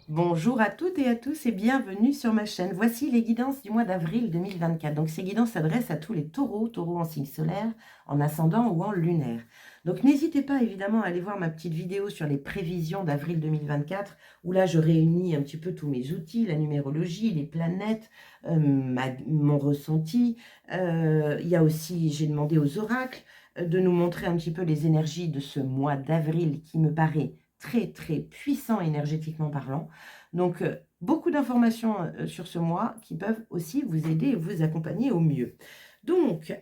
Bonjour à toutes et à tous et bienvenue sur ma chaîne. Voici les guidances du mois d'avril 2024. Donc ces guidances s'adressent à tous les taureaux en signe solaire, en ascendant ou en lunaire. Donc n'hésitez pas évidemment à aller voir ma petite vidéo sur les prévisions d'avril 2024 où là je réunis un petit peu tous mes outils, la numérologie, les planètes, mon ressenti. Il y a aussi, j'ai demandé aux oracles de nous montrer un petit peu les énergies de ce mois d'avril qui me paraît très très puissant énergétiquement parlant. Donc, beaucoup d'informations sur ce mois qui peuvent aussi vous aider et vous accompagner au mieux. Donc,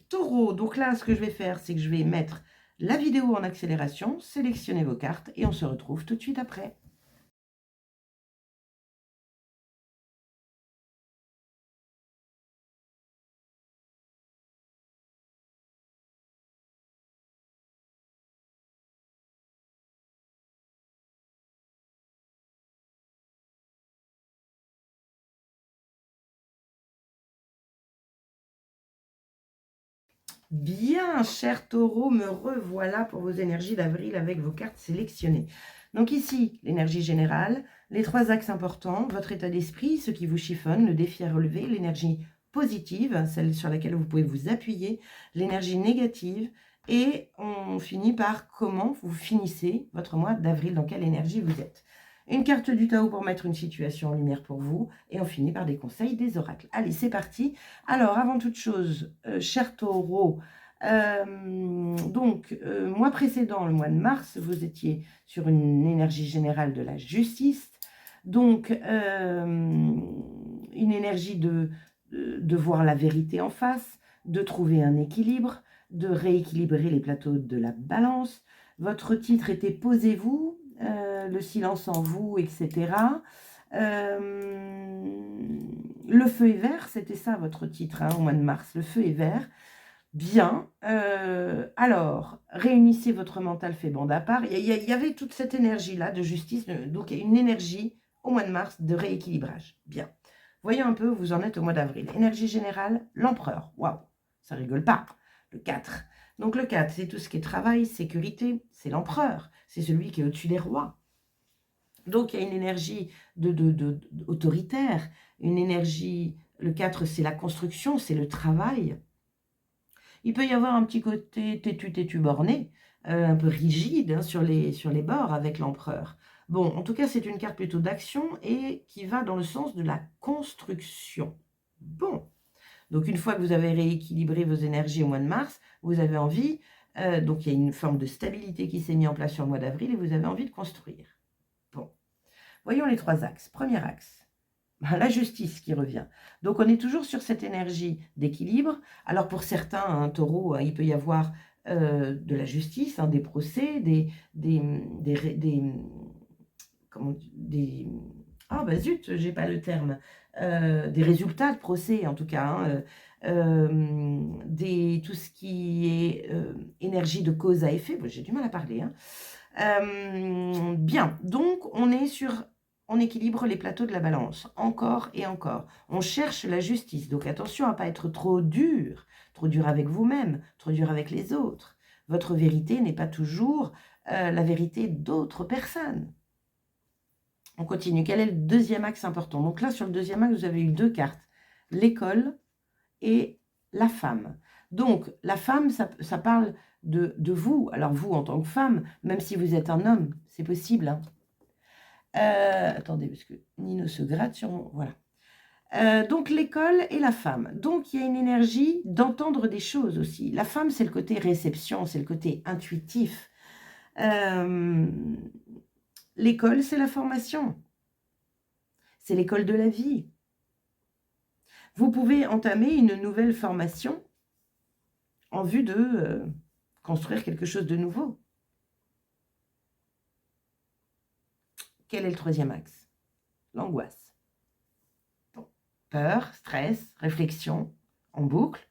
taureau, donc là, ce que je vais faire, c'est que je vais mettre la vidéo en accélération, sélectionner vos cartes et on se retrouve tout de suite après. Bien, cher taureau, me revoilà pour vos énergies d'avril avec vos cartes sélectionnées. Donc ici, l'énergie générale, les trois axes importants, votre état d'esprit, ce qui vous chiffonne, le défi à relever, l'énergie positive, celle sur laquelle vous pouvez vous appuyer, l'énergie négative, et on finit par comment vous finissez votre mois d'avril, dans quelle énergie vous êtes. Une carte du Tao pour mettre une situation en lumière pour vous, et on finit par des conseils des oracles. Allez, c'est parti. Alors, avant toute chose, cher taureau, mois précédent, le mois de mars, vous étiez sur une énergie générale de la justice, donc une énergie de voir la vérité en face, de trouver un équilibre, de rééquilibrer les plateaux de la balance. Votre titre était « Posez-vous », le silence en vous, etc. Le feu est vert, c'était ça votre titre au mois de mars, le feu est vert. Bien, alors, réunissez votre mental fait bande à part. Il y avait toute cette énergie-là de justice, donc il y a une énergie au mois de mars de rééquilibrage. Bien, voyons un peu où vous en êtes au mois d'avril. Énergie générale, l'empereur, waouh, ça rigole pas, le 4. Donc le 4, c'est tout ce qui est travail, sécurité, c'est l'empereur, c'est celui qui est au-dessus des rois. Donc, il y a une énergie autoritaire, une énergie, le 4, c'est la construction, c'est le travail. Il peut y avoir un petit côté têtu borné, un peu rigide sur les bords avec l'empereur. Bon, en tout cas, c'est une carte plutôt d'action et qui va dans le sens de la construction. Bon, donc une fois que vous avez rééquilibré vos énergies au mois de mars, vous avez envie, donc il y a une forme de stabilité qui s'est mise en place sur le mois d'avril et vous avez envie de construire. Bon. Voyons les trois axes. Premier axe, la justice qui revient. Donc, on est toujours sur cette énergie d'équilibre. Alors, pour certains, un taureau, il peut y avoir de la justice, des procès, ah, bah zut, j'ai pas le terme. Des résultats de procès, en tout cas. Tout ce qui est énergie de cause à effet. Bon, j'ai du mal à parler. Bien, donc on équilibre les plateaux de la balance, encore et encore. On cherche la justice, donc attention à ne pas être trop dur avec vous-même, trop dur avec les autres. Votre vérité n'est pas toujours la vérité d'autres personnes. On continue. Quel est le deuxième axe important? Donc là, sur le deuxième axe, vous avez eu deux cartes, l'école et la femme. Donc, la femme, ça parle de vous. Alors, vous, en tant que femme, même si vous êtes un homme, c'est possible. Hein. Attendez, parce que Nino se gratte sur mon... Voilà. Donc, l'école et la femme. Donc, il y a une énergie d'entendre des choses aussi. La femme, c'est le côté réception, c'est le côté intuitif. L'école, c'est la formation. C'est l'école de la vie. Vous pouvez entamer une nouvelle formation en vue de construire quelque chose de nouveau. Quel est le troisième axe? L'angoisse. Bon. Peur, stress, réflexion, en boucle.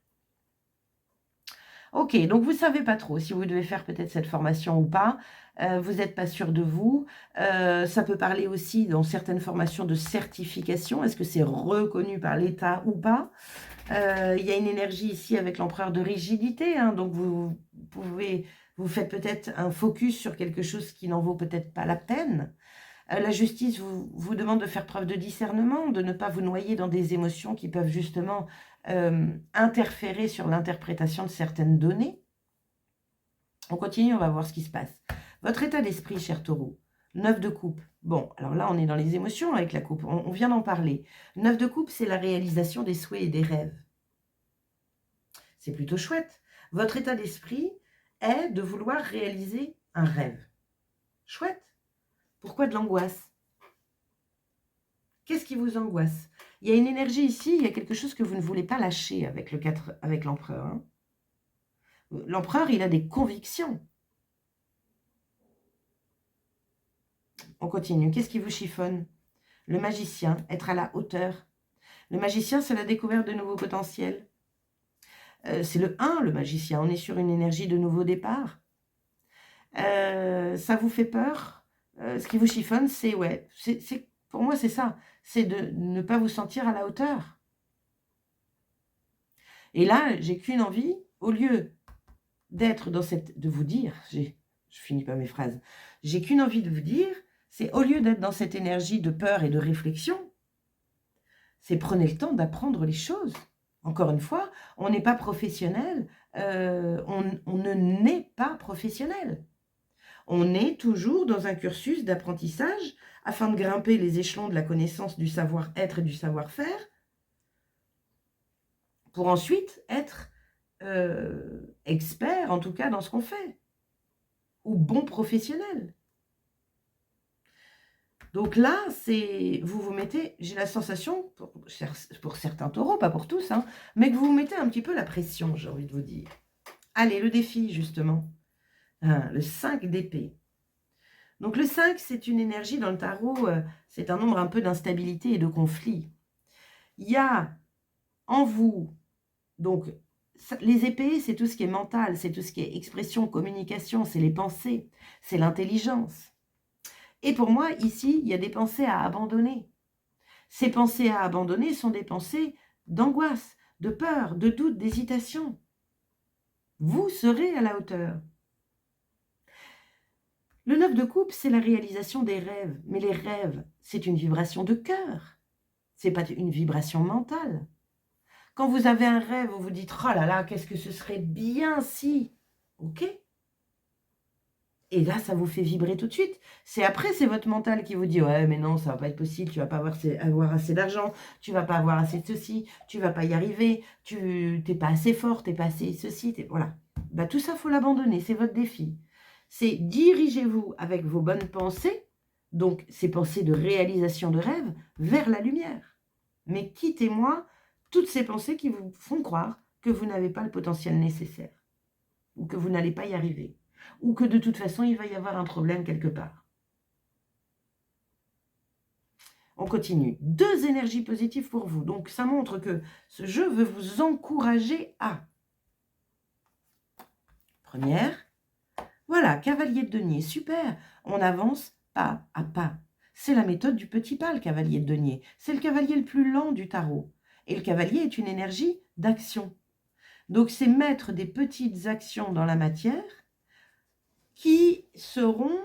Ok, donc vous ne savez pas trop si vous devez faire peut-être cette formation ou pas. Vous n'êtes pas sûr de vous. Ça peut parler aussi dans certaines formations de certification. Est-ce que c'est reconnu par l'État ou pas? Il y a une énergie ici avec l'empereur de rigidité. Hein, donc vous faites peut-être un focus sur quelque chose qui n'en vaut peut-être pas la peine. La justice vous demande de faire preuve de discernement, de ne pas vous noyer dans des émotions qui peuvent justement interférer sur l'interprétation de certaines données. On continue, on va voir ce qui se passe. Votre état d'esprit, cher Taureau, 9 de coupe. Bon, alors là, on est dans les émotions avec la coupe, on vient d'en parler. 9 de coupe, c'est la réalisation des souhaits et des rêves. C'est plutôt chouette. Votre état d'esprit est de vouloir réaliser un rêve. Chouette. Pourquoi de l'angoisse? Qu'est-ce qui vous angoisse? Il y a une énergie ici, il y a quelque chose que vous ne voulez pas lâcher avec l'empereur. Hein. L'empereur, il a des convictions. On continue. Qu'est-ce qui vous chiffonne? Le magicien, être à la hauteur. Le magicien, c'est la découverte de nouveaux potentiels. C'est le 1, le magicien. On est sur une énergie de nouveau départ. Ça vous fait peur? Ce qui vous chiffonne, c'est, ouais, pour moi, c'est ça. C'est de ne pas vous sentir à la hauteur. Et là, j'ai qu'une envie, au lieu d'être dans cette... de vous dire, je finis pas mes phrases, j'ai qu'une envie de vous dire, c'est au lieu d'être dans cette énergie de peur et de réflexion, c'est prenez le temps d'apprendre les choses. Encore une fois, on n'est pas professionnel, on ne naît pas professionnel. On est toujours dans un cursus d'apprentissage afin de grimper les échelons de la connaissance, du savoir-être et du savoir-faire, pour ensuite être expert, en tout cas, dans ce qu'on fait, ou bon professionnel. Donc là, vous vous mettez, j'ai la sensation, pour certains taureaux, pas pour tous, hein, mais que vous vous mettez un petit peu la pression, j'ai envie de vous dire. Allez, le défi, justement. Hein, le 5 d'épée. Donc le 5, c'est une énergie dans le tarot, c'est un nombre un peu d'instabilité et de conflit. Il y a en vous, donc les épées, c'est tout ce qui est mental, c'est tout ce qui est expression, communication, c'est les pensées, c'est l'intelligence. Et pour moi, ici, il y a des pensées à abandonner. Ces pensées à abandonner sont des pensées d'angoisse, de peur, de doute, d'hésitation. Vous serez à la hauteur. Le 9 de coupe, c'est la réalisation des rêves. Mais les rêves, c'est une vibration de cœur. Ce n'est pas une vibration mentale. Quand vous avez un rêve, vous vous dites « Oh là là, qu'est-ce que ce serait bien si... » Ok. Et là, ça vous fait vibrer tout de suite. C'est votre mental qui vous dit « Ouais, mais non, ça va pas être possible, tu vas pas avoir assez d'argent, tu vas pas avoir assez de ceci, tu vas pas y arriver, tu n'es pas assez fort, tu n'es pas assez ceci. » Voilà. Bah, tout ça, il faut l'abandonner, c'est votre défi. C'est dirigez-vous avec vos bonnes pensées, donc ces pensées de réalisation de rêve, vers la lumière. Mais quittez-moi toutes ces pensées qui vous font croire que vous n'avez pas le potentiel nécessaire, ou que vous n'allez pas y arriver, ou que de toute façon, il va y avoir un problème quelque part. On continue. 2 énergies positives pour vous. Donc, ça montre que ce jeu veut vous encourager à... Première, voilà, cavalier de denier, super. On avance pas à pas. C'est la méthode du petit pas, le cavalier de denier. C'est le cavalier le plus lent du tarot. Et le cavalier est une énergie d'action. Donc, c'est mettre des petites actions dans la matière qui seront...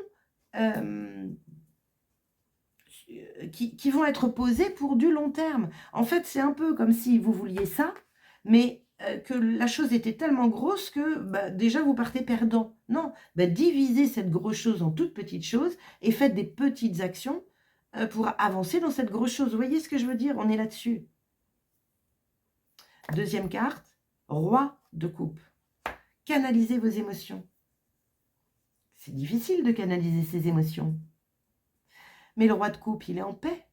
qui vont être posées pour du long terme. En fait, c'est un peu comme si vous vouliez ça, mais que la chose était tellement grosse que déjà vous partez perdant. Non, divisez cette grosse chose en toutes petites choses et faites des petites actions pour avancer dans cette grosse chose. Vous voyez ce que je veux dire? On est là-dessus. Deuxième carte, roi de coupe. Canalisez vos émotions. C'est difficile de canaliser ses émotions. Mais le roi de coupe, il est en paix.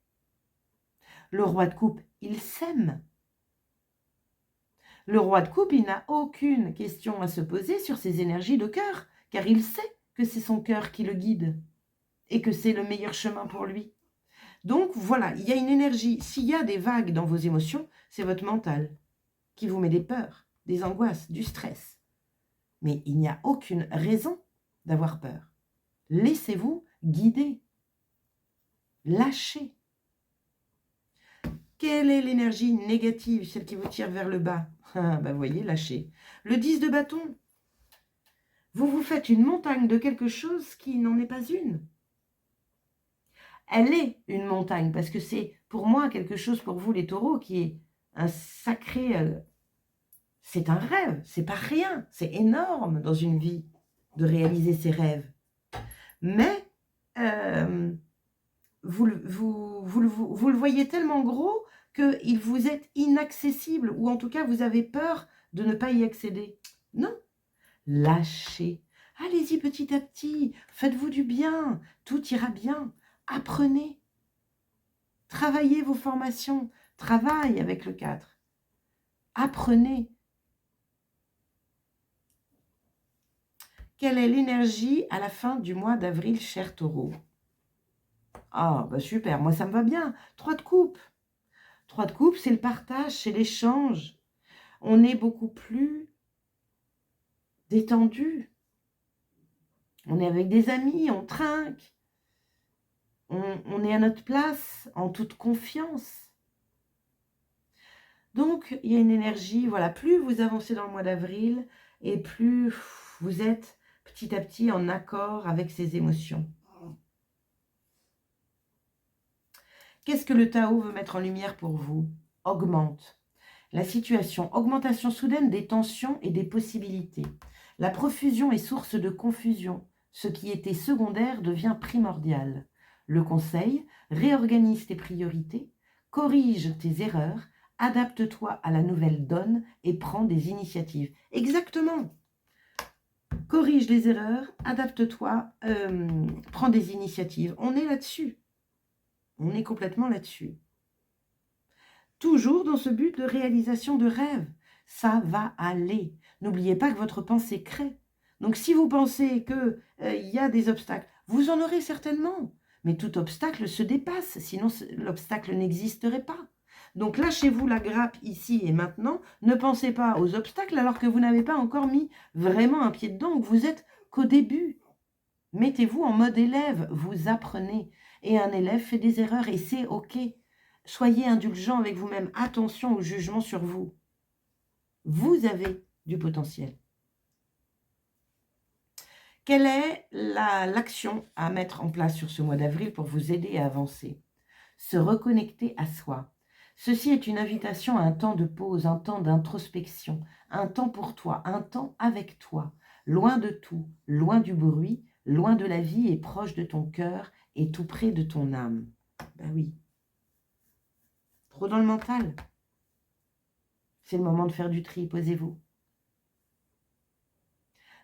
Le roi de coupe, il s'aime. Le roi de coupe, il n'a aucune question à se poser sur ses énergies de cœur, car il sait que c'est son cœur qui le guide et que c'est le meilleur chemin pour lui. Donc voilà, il y a une énergie. S'il y a des vagues dans vos émotions, c'est votre mental qui vous met des peurs, des angoisses, du stress. Mais il n'y a aucune raison d'avoir peur. Laissez-vous guider. Lâchez. Quelle est l'énergie négative, celle qui vous tire vers le bas? Vous voyez, lâchez. Le 10 de bâton. Vous vous faites une montagne de quelque chose qui n'en est pas une. Elle est une montagne, parce que c'est pour moi quelque chose, pour vous les taureaux, qui est un sacré... c'est un rêve, c'est pas rien, c'est énorme dans une vie de réaliser ses rêves. Mais vous le voyez tellement gros qu'il vous est inaccessible, ou en tout cas vous avez peur de ne pas y accéder. Non, lâchez. Allez-y petit à petit, faites-vous du bien, tout ira bien. Apprenez, travaillez vos formations, travaille avec le 4. Apprenez. Quelle est l'énergie à la fin du mois d'avril, cher Taureau? Ah, bah super, moi ça me va bien. 3 de coupe. 3 de coupe, c'est le partage, c'est l'échange. On est beaucoup plus détendu. On est avec des amis, on trinque. On est à notre place, en toute confiance. Donc, il y a une énergie, voilà, plus vous avancez dans le mois d'avril, et plus vous êtes petit à petit en accord avec ces émotions. Qu'est-ce que le Tao veut mettre en lumière pour vous? Augmente. La situation, augmentation soudaine des tensions et des possibilités. La profusion est source de confusion. Ce qui était secondaire devient primordial. Le conseil, réorganise tes priorités, corrige tes erreurs, adapte-toi à la nouvelle donne et prends des initiatives. Exactement. Corrige les erreurs, adapte-toi, prends des initiatives. On est là-dessus. On est complètement là-dessus. Toujours dans ce but de réalisation de rêve. Ça va aller. N'oubliez pas que votre pensée crée. Donc si vous pensez qu'il y a des obstacles, vous en aurez certainement. Mais tout obstacle se dépasse, sinon l'obstacle n'existerait pas. Donc lâchez-vous la grappe ici et maintenant. Ne pensez pas aux obstacles alors que vous n'avez pas encore mis vraiment un pied dedans, que vous êtes qu'au début. Mettez-vous en mode élève, vous apprenez. Et un élève fait des erreurs et c'est OK. Soyez indulgent avec vous-même. Attention au jugement sur vous. Vous avez du potentiel. Quelle est l'action à mettre en place sur ce mois d'avril pour vous aider à avancer? Se reconnecter à soi. Ceci est une invitation à un temps de pause, un temps d'introspection, un temps pour toi, un temps avec toi, loin de tout, loin du bruit, loin de la vie et proche de ton cœur et tout près de ton âme. Ben oui. Trop dans le mental. C'est le moment de faire du tri, posez-vous.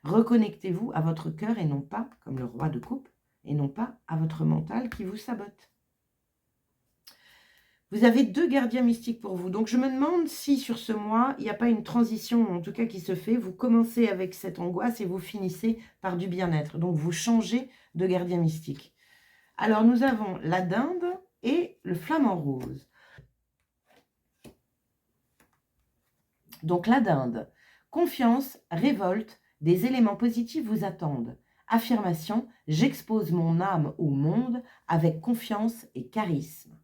Reconnectez-vous à votre cœur et non pas, comme le roi de coupe, et non pas à votre mental qui vous sabote. Vous avez 2 gardiens mystiques pour vous. Donc, je me demande si sur ce mois, il n'y a pas une transition, en tout cas, qui se fait. Vous commencez avec cette angoisse et vous finissez par du bien-être. Donc, vous changez de gardien mystique. Alors, nous avons la dinde et le flamant rose. Donc, la dinde. Confiance, révolte, des éléments positifs vous attendent. Affirmation, j'expose mon âme au monde avec confiance et charisme.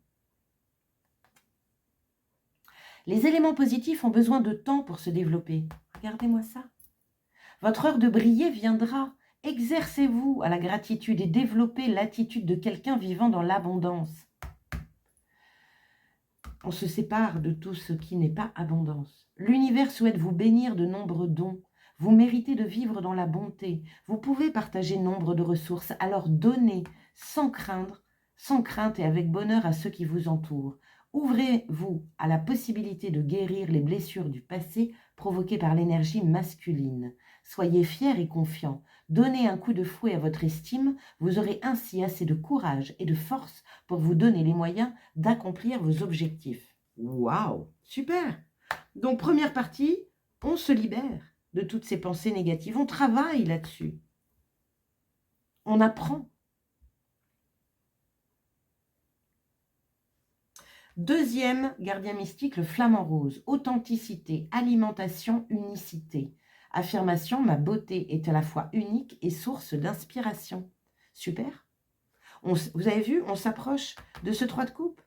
Les éléments positifs ont besoin de temps pour se développer. Regardez-moi ça. Votre heure de briller viendra. Exercez-vous à la gratitude et développez l'attitude de quelqu'un vivant dans l'abondance. On se sépare de tout ce qui n'est pas abondance. L'univers souhaite vous bénir de nombreux dons. Vous méritez de vivre dans la bonté. Vous pouvez partager nombre de ressources. Alors donnez sans crainte et avec bonheur à ceux qui vous entourent. Ouvrez-vous à la possibilité de guérir les blessures du passé provoquées par l'énergie masculine. Soyez fiers et confiants. Donnez un coup de fouet à votre estime. Vous aurez ainsi assez de courage et de force pour vous donner les moyens d'accomplir vos objectifs. Waouh, super! Donc, première partie, on se libère de toutes ces pensées négatives. On travaille là-dessus. On apprend. Deuxième gardien mystique, le flamant rose. Authenticité, alimentation, unicité. Affirmation, ma beauté est à la fois unique et source d'inspiration. Super. Vous avez vu, on s'approche de ce 3 de coupe.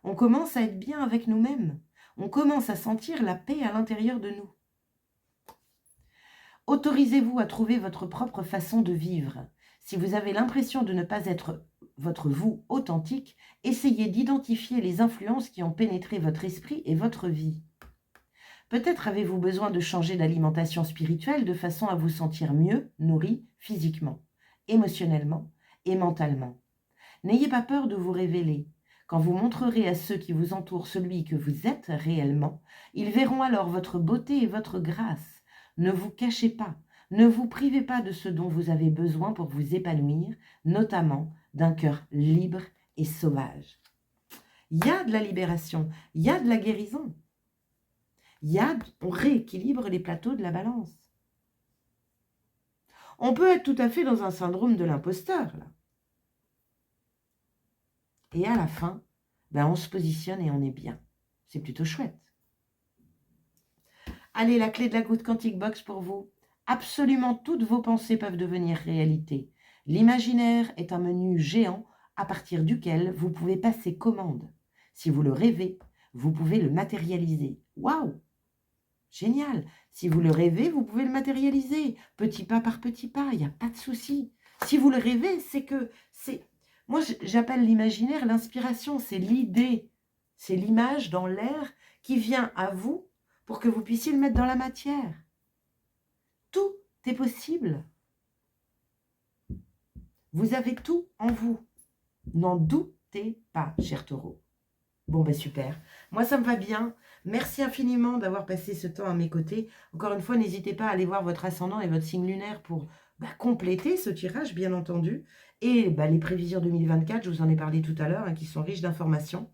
On commence à être bien avec nous-mêmes. On commence à sentir la paix à l'intérieur de nous. Autorisez-vous à trouver votre propre façon de vivre. Si vous avez l'impression de ne pas être votre vous authentique, essayez d'identifier les influences qui ont pénétré votre esprit et votre vie. Peut-être avez-vous besoin de changer d'alimentation spirituelle de façon à vous sentir mieux nourri physiquement, émotionnellement et mentalement. N'ayez pas peur de vous révéler. Quand vous montrerez à ceux qui vous entourent celui que vous êtes réellement, ils verront alors votre beauté et votre grâce. Ne vous cachez pas, ne vous privez pas de ce dont vous avez besoin pour vous épanouir, notamment d'un cœur libre et sauvage. Il y a de la libération, il y a de la guérison. On rééquilibre les plateaux de la balance. On peut être tout à fait dans un syndrome de l'imposteur, là. Et à la fin, on se positionne et on est bien. C'est plutôt chouette. Allez, la clé de la goutte Quantique Box pour vous. Absolument toutes vos pensées peuvent devenir réalité. L'imaginaire est un menu géant à partir duquel vous pouvez passer commande. Si vous le rêvez, vous pouvez le matérialiser. Waouh! Génial! Si vous le rêvez, vous pouvez le matérialiser. Petit pas par petit pas, il n'y a pas de souci. Si vous le rêvez, moi, j'appelle l'imaginaire l'inspiration, c'est l'idée, c'est l'image dans l'air qui vient à vous pour que vous puissiez le mettre dans la matière. Tout est possible. Vous avez tout en vous. N'en doutez pas, cher taureau. Bon, super. Moi, ça me va bien. Merci infiniment d'avoir passé ce temps à mes côtés. Encore une fois, n'hésitez pas à aller voir votre ascendant et votre signe lunaire pour compléter ce tirage, bien entendu. Et les prévisions 2024, je vous en ai parlé tout à l'heure, qui sont riches d'informations.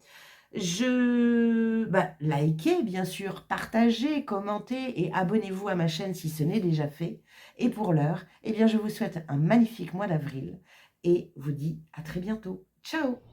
Likez, bien sûr, partagez, commentez et abonnez-vous à ma chaîne si ce n'est déjà fait. Et pour l'heure, je vous souhaite un magnifique mois d'avril et vous dis à très bientôt. Ciao!